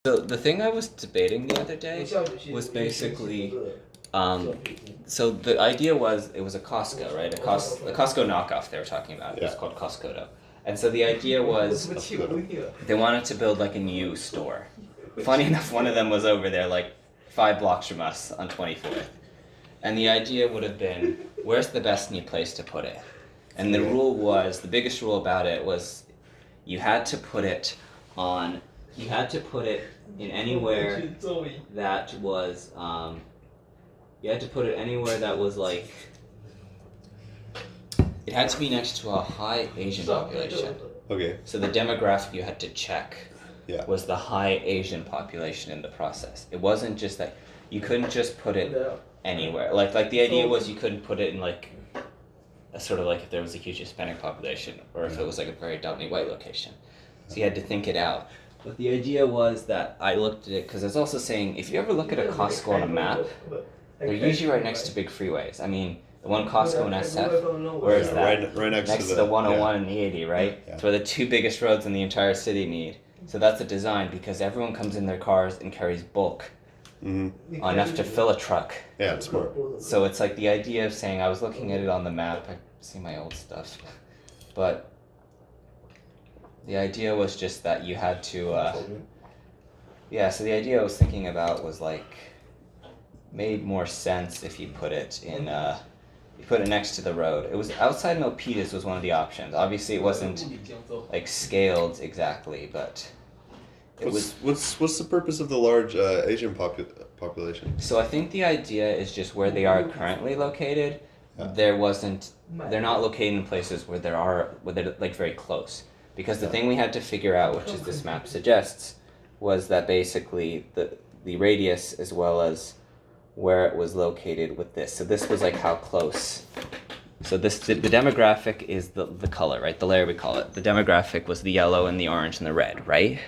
So the thing I was debating the other day was basically, so the idea was it was a Costco, right? A Costco knockoff they were talking about. It was called Costco. And so the idea was they wanted to build like a new store. Funny enough, one of them was over there like 5 blocks from us on 24th. And the idea would have been, where's the best new place to put it? And the rule was, the biggest rule about it was you had to put it in anywhere that was, you had to put it anywhere that was like, it had to be next to a high Asian population. Okay. So the demographic you had to check was the high Asian population in the process. It wasn't just that, you couldn't just put it anywhere. Like the idea was you couldn't put it in like, a sort of like if there was a huge Hispanic population or if it was like a very dominantly white location. So you had to think it out. But the idea was that I looked at it, because it's also saying, if you ever look at a Costco on a map, they're usually right next to big freeways. I mean, the one Costco in SF, where is that? Right next to the 101 and the 80, right? Yeah. It's where the 2 biggest roads in the entire city meet. So that's a design, because everyone comes in their cars and carries bulk. Enough to fill a truck. Yeah, it's smart. So it's like the idea of saying, I was looking at it on the map, I see my old stuff, but the idea was just that you had to, so the idea I was thinking about was like, made more sense if you put it in, you put it next to the road. It was outside Milpitas was one of the options. Obviously it wasn't like scaled exactly, but What's the purpose of the large Asian population? So I think the idea is just where they are currently located. They're not located in places where they're like very close. Because the thing we had to figure out, which is this map suggests, was that basically the radius as well as where it was located with this. So this was like how close. So the demographic is the color, right? The layer we call it. The demographic was the yellow and the orange and the red, right?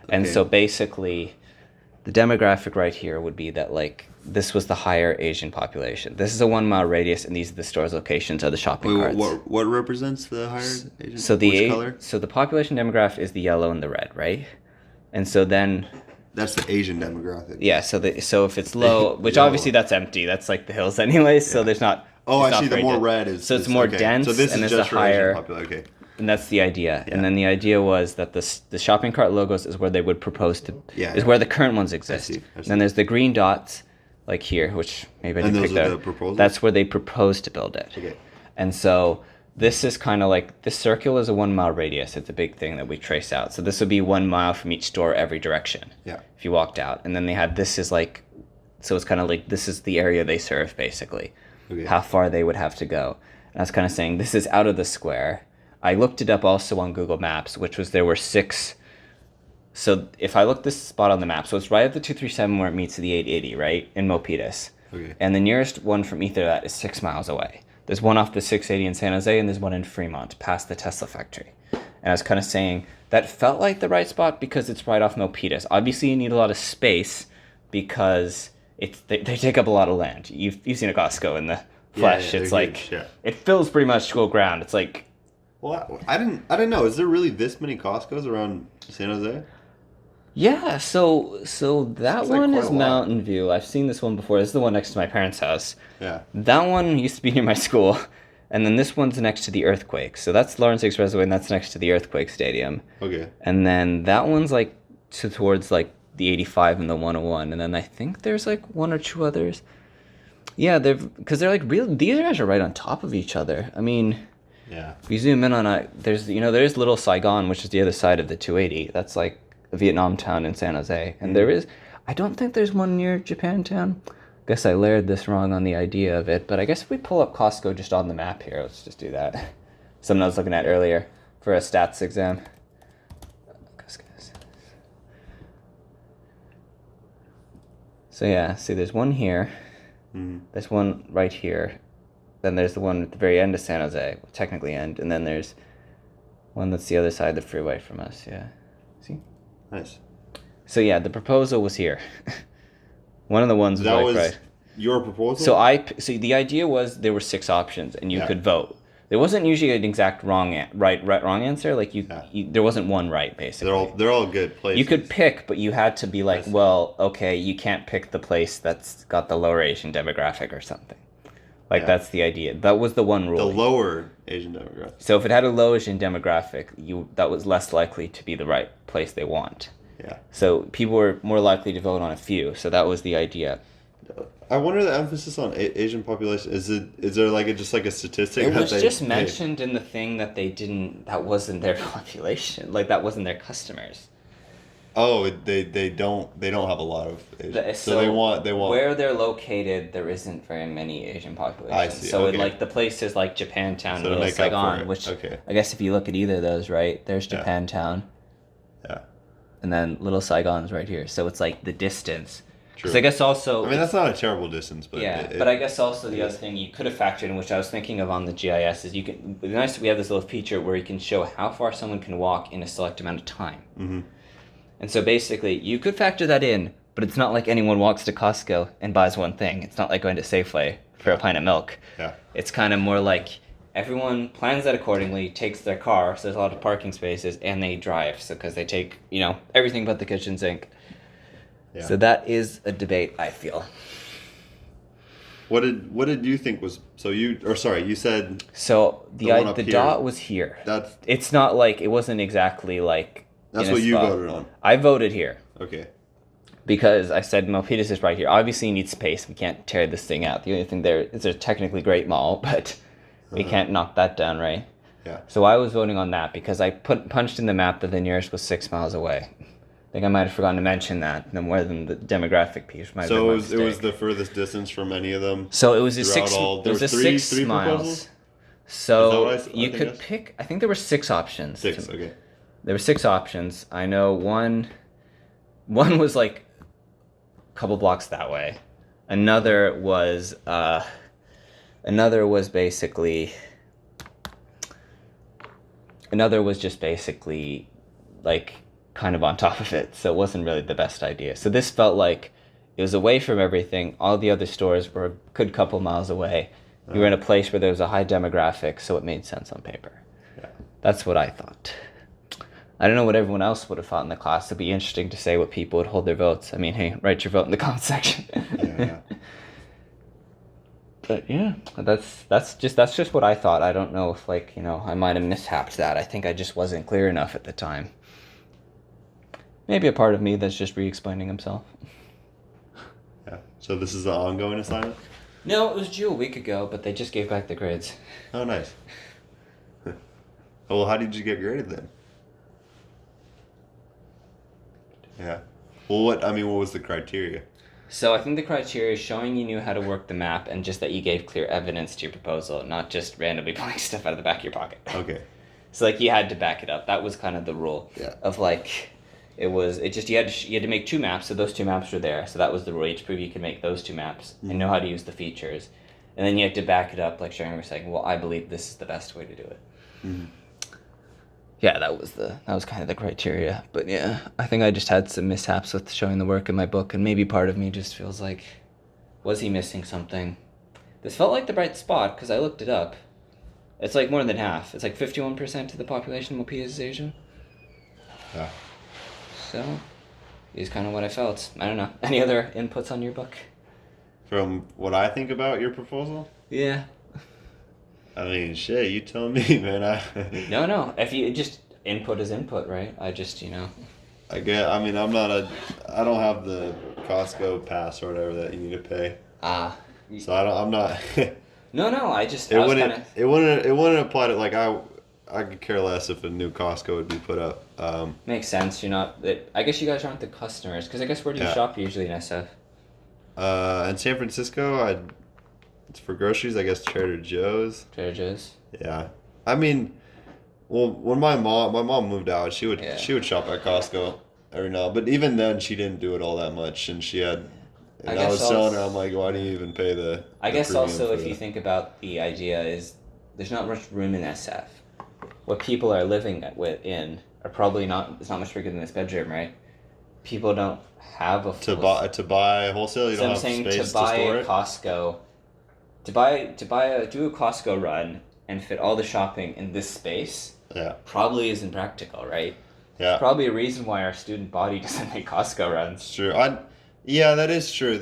And so basically, the demographic right here would be that like this was the higher Asian population. This is a 1 mile radius, and these are the stores' locations of the shopping carts. What represents the higher Asian? So which color? So the population demographic is the yellow and the red, right? And so then that's the Asian demographic. Yeah. So if it's low, which obviously that's empty. That's like the hills anyways. So there's not. Oh, I see. The more red is. So it's more dense. So this and is it's just a higher. Okay. And that's the idea. Yeah. And then the idea was that the shopping cart logos is where they would propose to, where the current ones exist. I see. And then there's the green dots, like here, which maybe I didn't pick there. That's where they propose to build it. Okay. And so this is kind of like, this circle is a 1 mile radius. It's a big thing that we trace out. So this would be 1 mile from each store every direction. Yeah. If you walked out. And then they had, this is like, so it's kind of like, this is the area they serve, basically. Okay. How far they would have to go. And I was kind of saying, this is out of the square. I looked it up also on Google Maps, which was there were 6. So if I look this spot on the map, so it's right at the 237 where it meets the 880, right, in Milpitas. Okay. And the nearest one from either of that is 6 miles away. There's one off the 680 in San Jose, and there's one in Fremont, past the Tesla factory. And I was kind of saying, that felt like the right spot because it's right off Milpitas. Obviously, you need a lot of space because they take up a lot of land. You've seen a Costco in the flesh. It's like, huge, it fills pretty much school ground. It's like, well, I didn't know. Is there really this many Costco's around San Jose? Yeah, so that one is Mountain View. I've seen this one before. This is the one next to my parents' house. Yeah. That one used to be near my school. And then this one's next to the Earthquake. So that's Lawrence Expressway, and that's next to the Earthquake Stadium. Okay. And then that one's like towards like the 85 and the 101. And then I think there's like 1 or 2 others. Yeah, because they're like these guys are right on top of each other. I mean... Yeah. If you zoom in on it, there's Little Saigon, which is the other side of the 280. That's like a Vietnam town in San Jose. And there is, I don't think there's one near Japantown. Guess I layered this wrong on the idea of it, but I guess if we pull up Costco just on the map here, let's just do that. Something I was looking at earlier for a stats exam. So yeah, see there's one here. There's one right here. Then there's the one at the very end of San Jose, technically end, and then there's one that's the other side of the freeway from us, yeah. See? Nice. So yeah, the proposal was here. One of the ones was like, right. Your proposal? So the idea was there were 6 options, and you could vote. There wasn't usually an exact wrong answer. Like there wasn't one right basically. They're all good places. You could pick, but you had to be like, I see. well, okay, you can't pick the place that's got the lower Asian demographic or something. Like that's the idea. That was the one rule. The lower Asian demographic. So if it had a low Asian demographic, that was less likely to be the right place they want. Yeah. So people were more likely to vote on a few. So that was the idea. I wonder the emphasis on Asian population. Is there like just like a statistic? It was just mentioned in the thing that that wasn't their population. Like that wasn't their customers. Oh, they don't have a lot of Asian. So they want where they're located. There isn't very many Asian populations. I see. So okay. like the places like Japantown, So Little Saigon, which okay. I guess if you look at either of those, right, there's Japantown. Yeah. And then Little Saigon's right here. So it's like the distance. True. So I guess also. I mean that's not a terrible distance, but but I guess also the other thing you could have factored in, which I was thinking of on the GIS, is it's nice that we have this little feature where you can show how far someone can walk in a select amount of time. Mm-hmm. And so basically, you could factor that in, but it's not like anyone walks to Costco and buys one thing. It's not like going to Safeway for a pint of milk. Yeah. It's kind of more like everyone plans that accordingly, takes their car, so there's a lot of parking spaces, and they drive. So because they take, everything but the kitchen sink. Yeah. So that is a debate, I feel. What did you think was you said so the dot was here. It's not like it wasn't exactly like that's what you voted on. I voted here. Okay. Because I said Milpitas is right here. Obviously, you need space. We can't tear this thing out. The only thing there is a technically great mall, but we can't knock that down, right? Yeah. So I was voting on that because I punched in the map that the nearest was 6 miles away. I think I might have forgotten to mention that, no more than the demographic piece. So it was the furthest distance from any of them. So it was a 6. There was three 6 miles. Proposals? So you could pick. I think there were 6 options. 6. Okay. There were 6 options. I know one was like a couple blocks that way. Another was just basically like kind of on top of it, so it wasn't really the best idea. So this felt like it was away from everything. All the other stores were a good couple miles away. You were in a place where there was a high demographic, so it made sense on paper. Yeah. That's what I thought. I don't know what everyone else would have thought in the class. It'd be interesting to say what people would hold their votes. I mean, hey, write your vote in the comments section. Yeah. But yeah, that's just what I thought. I don't know if I might have mishapped that. I think I just wasn't clear enough at the time. Maybe a part of me that's just re-explaining himself. Yeah. So this is an ongoing assignment? No, it was due a week ago, but they just gave back the grades. Oh, nice. Well, how did you get graded then? Yeah. Well, what was the criteria? So I think the criteria is showing you knew how to work the map and just that you gave clear evidence to your proposal, not just randomly pulling stuff out of the back of your pocket. Okay. So you had to back it up. That was kind of the rule. Yeah. Of you had to make 2 maps, so those 2 maps were there. So that was the rule. You had to prove you could make those 2 maps and know how to use the features. And then you had to back it up, like Sharon was saying, well, I believe this is the best way to do it. Mm-hmm. Yeah, that was kind of the criteria. But yeah, I think I just had some mishaps with showing the work in my book, and maybe part of me just feels like, was he missing something? This felt like the right spot, because I looked it up. It's like more than half. It's like 51% of the population of Milpitas is Asian. Yeah. So, is kind of what I felt. I don't know. Any other inputs on your book? From what I think about your proposal? Yeah. I mean, shit, you tell me, man. No. If you just input is input, right? I just, I don't have the Costco pass or whatever that you need to pay. So I'm not. No. It wouldn't apply to I could care less if a new Costco would be put up. Makes sense. You're not. I guess you guys aren't the customers, because I guess where do you shop usually in SF? In San Francisco, it's for groceries. I guess Trader Joe's. Trader Joe's. Yeah, I mean, well, when my mom moved out, she would shop at Costco every now. But even then, she didn't do it all that much, and she had. And I was telling her, I'm like, why do you even pay the? I guess also, if you think about the idea, is there's not much room in SF. What people are living in are probably not. It's not much bigger than this bedroom, right? People don't have a to buy wholesale. You don't have space to store it. Costco, do a Costco run and fit all the shopping in this space probably isn't practical, right? Yeah. It's probably a reason why our student body doesn't make Costco runs. It's true. Yeah, that is true.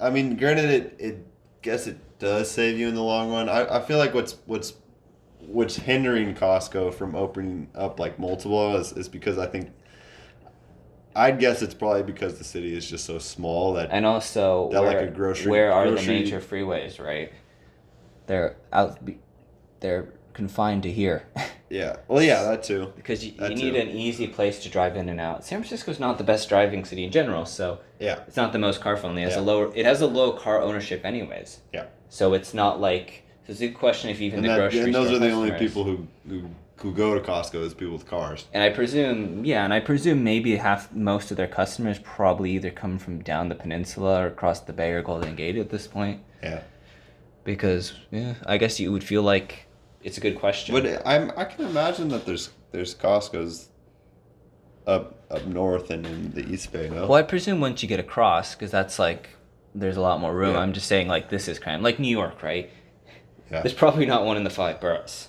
I mean, granted, it guess it does save you in the long run. I feel like what's hindering Costco from opening up like multiple is because I'd guess it's probably because the city is just so small and also that like a grocery where are the major freeways, right? They're confined to here. Yeah. Well, yeah, that too. Because you need an easy place to drive in and out. San Francisco's not the best driving city in general, so yeah, it's not the most car friendly. It has a low car ownership anyways. Yeah. So it's not like it's a good question if even the grocery store and those are the only customers- people who go to Costco is people with cars. And I presume maybe most of their customers probably either come from down the peninsula or across the Bay or Golden Gate at this point. Yeah. Because I guess you would feel like it's a good question. But I can imagine that there's Costco's up north and in the East Bay, no? Well, I presume once you get across, because that's like there's a lot more room. Yeah. I'm just saying like this is crime, like New York, right? Yeah. There's probably not one in the 5 boroughs.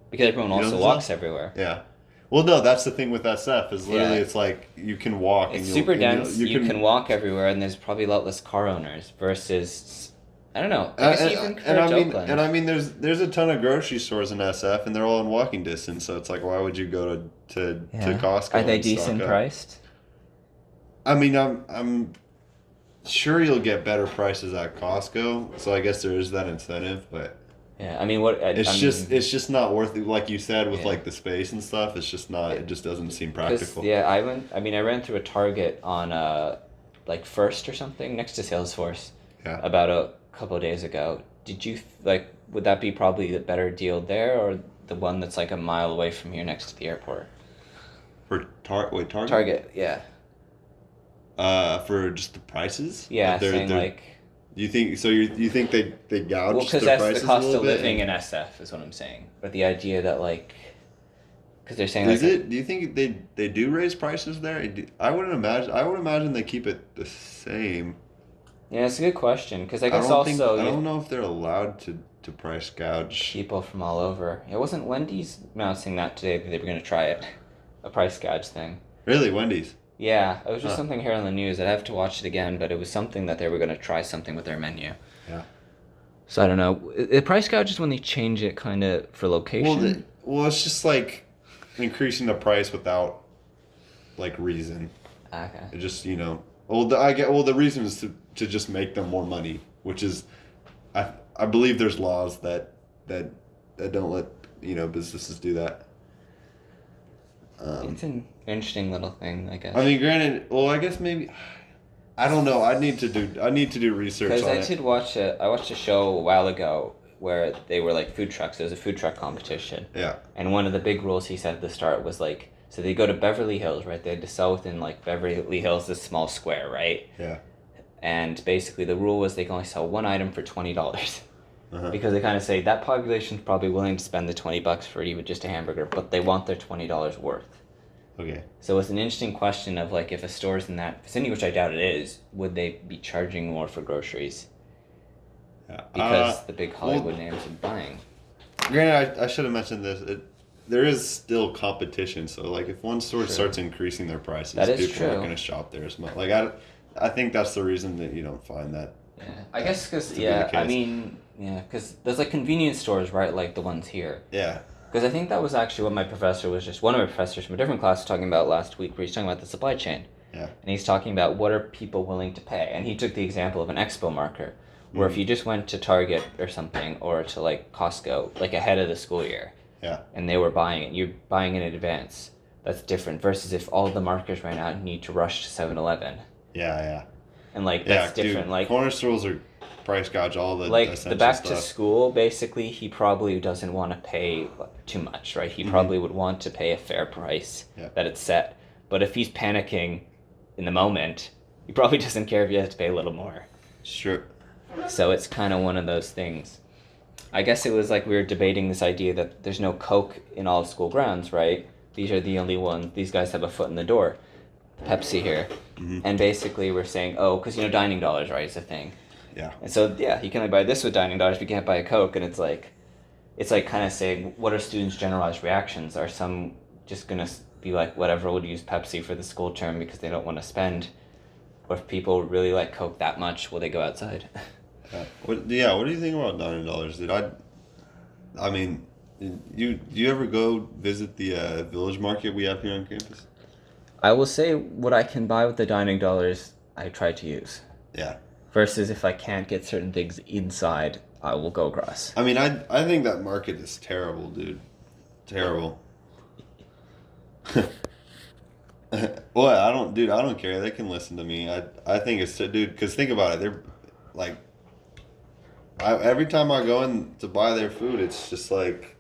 Because everyone also walks everywhere. Yeah. Well, no, that's the thing with SF is literally it's like you can walk. It's super dense. You can walk everywhere, and there's probably a lot less car owners versus I don't know. I guess even and I mean, there's a ton of grocery stores in SF, and they're all in walking distance. So it's like, why would you go to Costco? Are they decent priced? I mean, I'm sure you'll get better prices at Costco. So I guess there is that incentive, but. Yeah, I mean, it's just not worth it. Like you said, with like the space and stuff, it's just not. It just doesn't seem practical. Yeah, I ran through a Target on like First or something next to Salesforce. Yeah. About a couple of days ago. Did you would that be probably the better deal there, or the one that's like a mile away from here next to the airport? For Target. Target, yeah. For just the prices. Yeah, saying like. You think so? You think they gouge because their that's prices the cost a little of bit? living in SF is what I'm saying. But the idea that like, because they're saying do you think they do raise prices there? I would imagine they keep it the same. Yeah, it's a good question because I guess I don't know if they're allowed to price gouge people from all over. It wasn't Wendy's announcing that today that they were going to try it, a price gouge thing. Really, Wendy's? Yeah, it was just something here on the news. I'd have to watch it again, but it was something that they were going to try something with their menu. Yeah. So I don't know. The price gouge is when they change it kind of for location. Well, it's just like increasing the price without like reason. Okay. It just the reason is to just make them more money, which is, I believe there's laws that don't let businesses do that. It's an interesting little thing, I guess. I mean, granted, I guess maybe, I don't know. I need to do research on it. Because I watched a show a while ago where they were like food trucks. There was a food truck competition. Yeah. And one of the big rules he said at the start was like, so they go to Beverly Hills, right? They had to sell within like Beverly Hills, this small square, right? Yeah. And basically the rule was they can only sell one item for $20. Because they kind of say that population's probably willing to spend the $20 for even just a hamburger, but they want their $20 worth. Okay. So it's an interesting question of like if a store's in that vicinity, which I doubt it is, would they be charging more for groceries? Yeah. Because the big Hollywood names are buying. Granted, I should have mentioned this. There is still competition, so like if one store starts increasing their prices, people aren't going to shop there as much. Like I think that's the reason that you don't find that. Yeah, I guess because because there's like convenience stores, right? Like the ones here. Yeah. Because I think that was actually what one of my professors from a different class was talking about last week, where he's talking about the supply chain. Yeah. And he's talking about what are people willing to pay, and he took the example of an expo marker, where if you just went to Target or something, or to like Costco, like ahead of the school year. Yeah. And they were buying it. You're buying in advance. That's different versus if all the markers right now need to rush to 7-Eleven. Yeah. And like that's different. Dude, like corner stores are price gouge all the like the back stuff. to school. Basically, he probably doesn't want to pay too much, right? He probably would want to pay a fair price that it's set. But if he's panicking in the moment, he probably doesn't care if he has to pay a little more. Sure. So it's kind of one of those things. I guess it was like we were debating this idea that there's no Coke in all school grounds, right? These are the only ones. These guys have a foot in the door. Pepsi here. And basically we're saying, because dining dollars, right, is a thing. Yeah. And so you can only buy this with dining dollars, but you can't buy a Coke, and it's like kind of saying, what are students' generalized reactions? Are some just gonna be like, whatever, we'll use Pepsi for the school term because they don't want to spend, or if people really like Coke that much, will they go outside? What do you think about $9, dude? I mean, you ever go visit the village market we have here on campus? I will say what I can buy with the dining dollars, I try to use. Yeah. Versus if I can't get certain things inside, I will go across. I mean, I think that market is terrible, dude. Terrible. What? I don't care. They can listen to me. I think it's, dude, because think about it. They're like, every time I go in to buy their food, it's just like,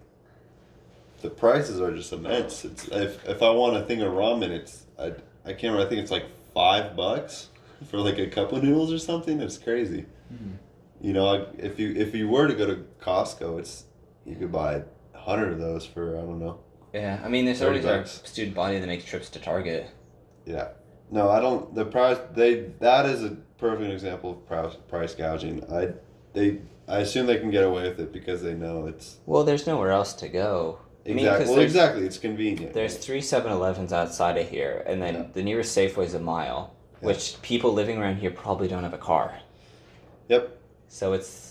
the prices are just immense. It's if I want a thing of ramen, I can't remember. I think it's like $5 for like a cup of noodles or something. It's crazy. Mm-hmm. You know, if you were to go to Costco, you could buy 100 of those for, I don't know. Yeah, I mean, there's always our student body that makes trips to Target. Yeah. No, I don't. The price that is a perfect example of price gouging. I assume they can get away with it because they know it's. Well, there's nowhere else to go. Exactly. Exactly. It's convenient. There's 3 7-Elevens outside of here, and then the nearest Safeway is a mile, which people living around here probably don't have a car. Yep. So it's.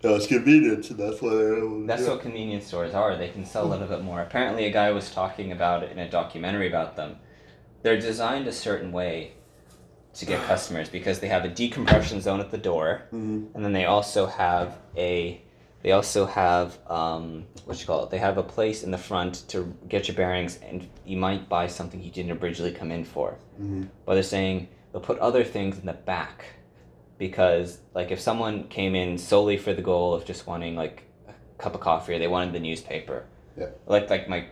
No, it's convenient. That's what convenience stores are. They can sell a little bit more. Apparently, a guy was talking about it in a documentary about them. They're designed a certain way to get customers because they have a decompression zone at the door, and then they also have what you call it? They have a place in the front to get your bearings, and you might buy something you didn't originally come in for. Mm-hmm. But they're saying they'll put other things in the back. Because, like, if someone came in solely for the goal of just wanting, like, a cup of coffee or they wanted the newspaper, like my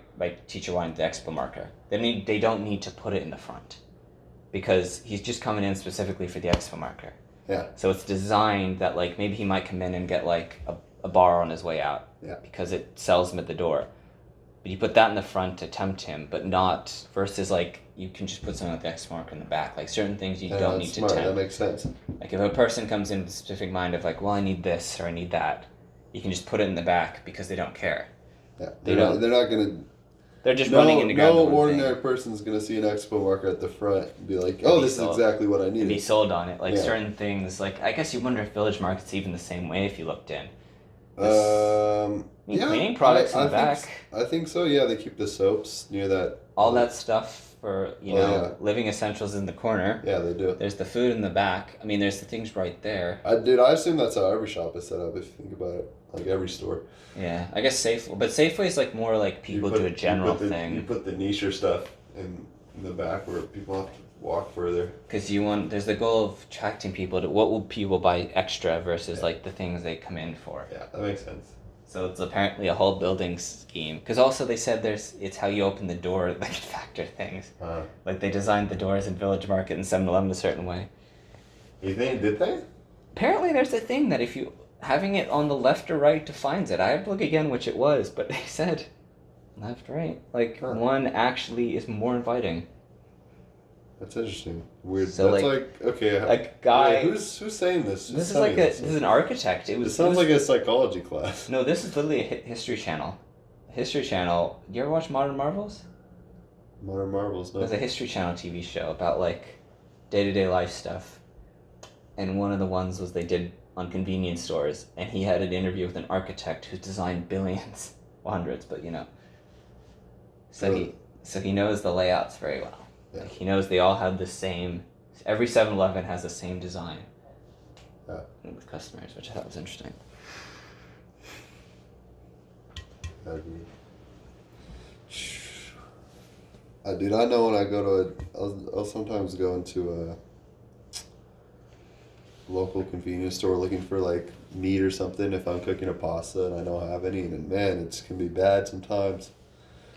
teacher wanted the Expo marker, they don't need to put it in the front because he's just coming in specifically for the Expo marker. Yeah. So it's designed that, like, maybe he might come in and get, like, a bar on his way out because it sells him at the door. But you put that in the front to tempt him, but not versus, like, you can just put something like the X mark in the back. Like, certain things you don't need to tempt. That makes sense. Like, if a person comes in with a specific mind of, like, well, I need this or I need that, you can just put it in the back because they don't care. Yeah. They're not going to... They're just running into ground. No ordinary person's going to see an Expo marker at the front and be like, oh, this is exactly what I need. And be sold on it. Like, certain things, like, I guess you wonder if Village Market's even the same way if you looked in. Cleaning products in the back. I think so. Yeah, they keep the soaps near that. All that stuff for living essentials in the corner. Yeah, they do. There's the food in the back. I mean, there's the things right there. I assume that's how every shop is set up. If you think about it, like every store. Yeah, I guess but Safeway is like more like people do a general thing. You put the nicher stuff in the back where people have to walk further. Because there's the goal of attracting people to what will people buy extra versus like the things they come in for. Yeah, that makes sense. So it's apparently a whole building scheme. Because also they said it's how you open the door that can factor things. Like they designed the doors in Village Market and 7-Eleven a certain way. You think, did they? Apparently there's a thing that if you having it on the left or right defines it. I have to look again which it was, but they said left, right. Like one actually is more inviting. That's interesting. Weird. So that's okay. A guy. Wait, who's saying this? This is this is an architect. It sounds like a psychology class. No, this is literally a History Channel. History Channel. Do you ever watch Modern Marvels? Modern Marvels. No. There's a History Channel TV show about like day-to-day life stuff, and one of the ones was they did on convenience stores, and he had an interview with an architect who designed billions, well, hundreds, but So he knows the layouts very well. Yeah. Like he knows they all have the same. Every 7-Eleven has the same design. Yeah. With customers, which I thought was interesting. I agree. Dude, I know when I go to I'll sometimes go into a local convenience store looking for like meat or something if I'm cooking a pasta and I don't have any, and man, it can be bad sometimes.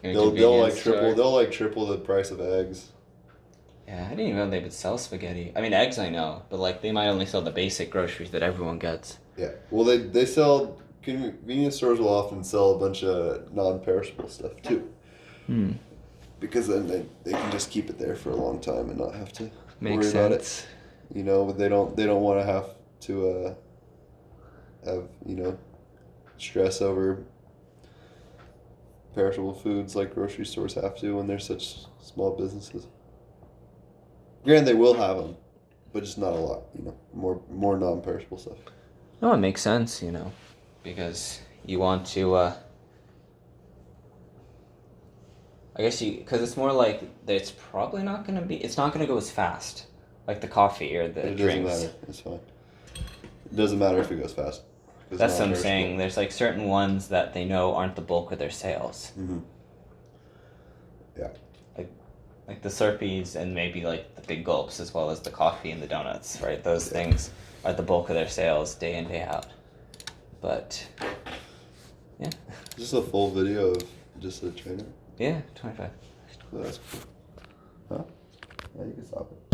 They'll triple the price of eggs. Yeah, I didn't even know they would sell spaghetti. I mean, eggs I know, but like they might only sell the basic groceries that everyone gets. Yeah, well they sell, convenience stores will often sell a bunch of non-perishable stuff too. Because then they can just keep it there for a long time and not have to worry about it. You know, they don't want to have to have, you know, stress over perishable foods like grocery stores have to when they're such small businesses. Granted, they will have them, but just not a lot, you know, more non-perishable stuff. No, it makes sense, you know, because you want to, I guess because it's more like it's probably not going to be, it's not going to go as fast, like the coffee or the It drinks. doesn't matter. It's fine. It doesn't matter if it goes fast. That's what I'm saying. There's like certain ones that they know aren't the bulk of their sales. Mm-hmm. Yeah. Like the Slurpees and maybe like the big gulps as well as the coffee and the donuts, right? Those things are the bulk of their sales day in, day out. But, yeah. Just a full video of just the trainer? Yeah, 25. Oh, that's cool. Huh? Yeah, you can stop it.